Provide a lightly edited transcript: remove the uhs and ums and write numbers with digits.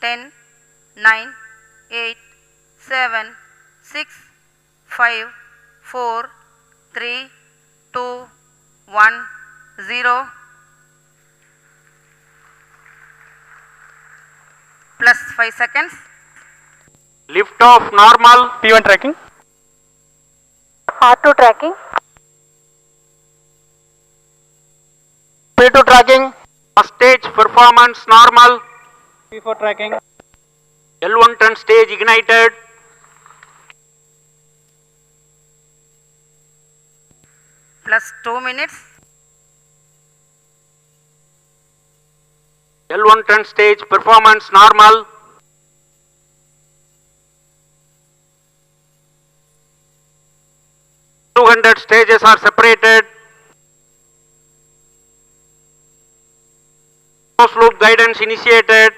10, 9, 8, 7, 6, 5, 4, 3, 2, 1, 0. Plus 5 seconds. Lift off normal. P1 tracking. R2 tracking. P2 tracking. First stage performance normal. P4 tracking. L1 turn stage ignited. Plus 2 minutes. L1 turn stage performance normal. .200 stages are separated. Closed loop guidance initiated.